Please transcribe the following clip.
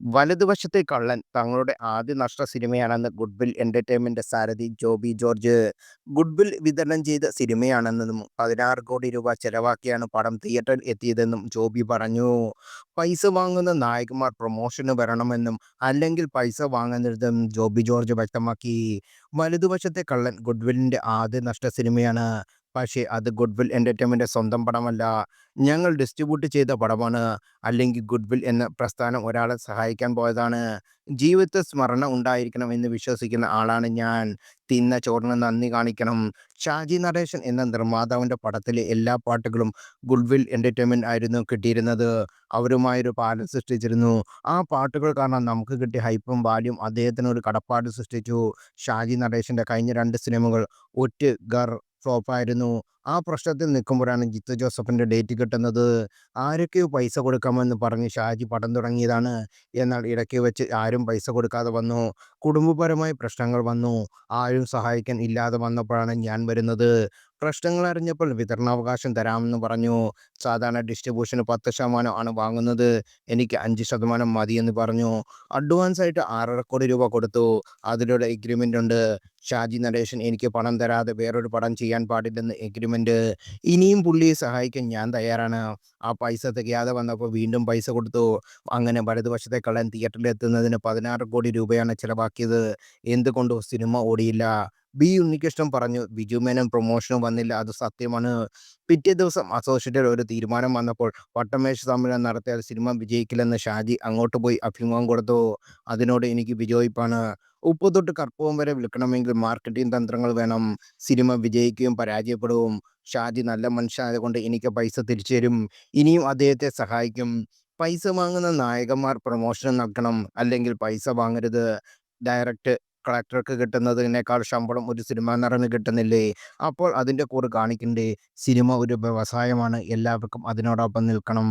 വലതുവശത്തെ കള്ളൻ തങ്ങളുടെ ആദ്യ നഷ്ട സിനിമയാണെന്ന് ഗുഡ്വിൽ എന്റർടൈൻമെന്റ് സാരഥി ജോബി ജോർജ്. ഗുഡ്വിൽ വിതരണം ചെയ്ത സിനിമയാണെന്നും 16 കോടി രൂപ ചെലവാക്കിയാണ് പടം തിയേറ്ററിൽ എത്തിയതെന്നും ജോബി പറഞ്ഞു. പൈസ വാങ്ങുന്ന നായകന്മാർ പ്രൊമോഷന് വരണമെന്നും അല്ലെങ്കിൽ പൈസ വാങ്ങരുതെന്നും ജോബി ജോർജ് വ്യക്തമാക്കി. വലതുവശത്തെ കള്ളൻ ഗുഡ്വില്ലിന്റെ ആദ്യ നഷ്ട സിനിമയാണ്. പക്ഷേ അത് ഗുഡ്വിൽ എന്റർടൈൻമെന്റ് സ്വന്തം പടമല്ല. ഞങ്ങൾ ഡിസ്ട്രിബ്യൂട്ട് ചെയ്ത പടമാണ്. അല്ലെങ്കിൽ ഗുഡ്വിൽ എന്ന പ്രസ്ഥാനം ഒരാളെ സഹായിക്കാൻ പോയതാണ്. ജീവിതത്തിൽ സ്മരണ ഉണ്ടായിരിക്കണം എന്ന് വിശ്വസിക്കുന്ന ആളാണ് ഞാൻ. തിന്ന ചോറിന് നന്ദി കാണിക്കണം. ഷാജി നടേശൻ എന്ന നിർമ്മാതാവിന്റെ പടത്തിലെ എല്ലാ പാട്ടുകളും ഗുഡ്വിൽ എന്റർടൈൻമെന്റ് ആയിരുന്നു കിട്ടിയിരുന്നത്. അവരുമായൊരു പാലം സൃഷ്ടിച്ചിരുന്നു. ആ പാട്ടുകൾ കാരണം നമുക്ക് കിട്ടിയ ഹൈപ്പും വാല്യൂം അദ്ദേഹത്തിന് ഒരു കടപ്പാട് സൃഷ്ടിച്ചു. ഷാജി നടേശന്റെ കഴിഞ്ഞ 2 സിനിമകൾ ഒറ്റ്, ഗർ ഫ്ലോപ്പായിരുന്നു. ആ പ്രശ്നത്തിൽ നിൽക്കുമ്പോഴാണ് ജിത്തു ജോസഫിന്റെ ഡേറ്റ് കിട്ടുന്നത്. ആരൊക്കെയോ പൈസ കൊടുക്കാമെന്ന് പറഞ്ഞ് ഷാജി പടം തുടങ്ങിയതാണ്. എന്നാൽ ഇടയ്ക്ക് വെച്ച് ആരും പൈസ കൊടുക്കാതെ വന്നു. കുടുംബപരമായ പ്രശ്നങ്ങൾ വന്നു. ആരും സഹായിക്കാൻ ഇല്ലാതെ വന്നപ്പോഴാണ് ഞാൻ വരുന്നത്. പ്രശ്നങ്ങൾ അറിഞ്ഞപ്പോൾ വിതരണാവകാശം തരാമെന്ന് പറഞ്ഞു. സാധാരണ ഡിസ്ട്രിബ്യൂഷന് 10% ആണ് വാങ്ങുന്നത്. എനിക്ക് 5% മതിയെന്ന് പറഞ്ഞു. അഡ്വാൻസ് ആയിട്ട് 6.5 കോടി രൂപ കൊടുത്തു. അതിലൊരു എഗ്രിമെന്റ് ഉണ്ട്. ഷാജി നടേശൻ എനിക്ക് പണം തരാതെ വേറൊരു പടം ചെയ്യാൻ പാടില്ലെന്ന് എഗ്രിമെന്റ്. ഇനിയും പുള്ളിയെ സഹായിക്കാൻ ഞാൻ തയ്യാറാണ്. ആ പൈസ തികയാതെ വന്നപ്പോൾ വീണ്ടും പൈസ കൊടുത്തു. അങ്ങനെ വലതുവശത്തെ കള്ളൻ തിയേറ്ററിൽ എത്തുന്നതിന് 16 കോടി രൂപയാണ് ചെലവാക്കിയത്. എന്തുകൊണ്ടോ സിനിമ ഓടിയില്ല. ബി ഉണ്ണികൃഷ്ണൻ പറഞ്ഞു. ബിജു മേനോൻ പ്രൊമോഷനും വന്നില്ല, അത് സത്യമാണ്. പിറ്റേ ദിവസം അസോസിയേറ്റഡ് ഒരു തീരുമാനം വന്നപ്പോൾ വട്ടമേശ സമ്മേളനം നടത്തിയാൽ സിനിമ വിജയിക്കില്ലെന്ന് ഷാജി അങ്ങോട്ട് പോയി അഭിമുഖം കൊടുത്തു. അതിനോട് എനിക്ക് വിയോജിപ്പാണ്. ഉപ്പ് തൊട്ട് കർപ്പൂരം വരെ വിൽക്കണമെങ്കിൽ മാർക്കറ്റിംഗ് തന്ത്രങ്ങൾ വേണം. സിനിമ വിജയിക്കുകയും പരാജയപ്പെടുകയും. ഷാജി നല്ല മനുഷ്യനായതുകൊണ്ട് എനിക്ക് പൈസ തിരിച്ചു തരും. ഇനിയും അദ്ദേഹത്തെ സഹായിക്കും. പൈസ വാങ്ങുന്ന നായകന്മാർ പ്രൊമോഷൻ നൽകണം, അല്ലെങ്കിൽ പൈസ വാങ്ങരുത്. ഡയറക്റ്റ് കളക്ടർക്ക് കിട്ടുന്നതിനേക്കാൾ ശമ്പളം ഒരു സിനിമാ നടന് കിട്ടുന്നില്ലേ? അപ്പോൾ അതിന്റെ കൂറ് കാണിക്കണ്ടേ? സിനിമ ഒരു വ്യവസായമാണ്. എല്ലാവർക്കും അതിനോടൊപ്പം നിൽക്കണം.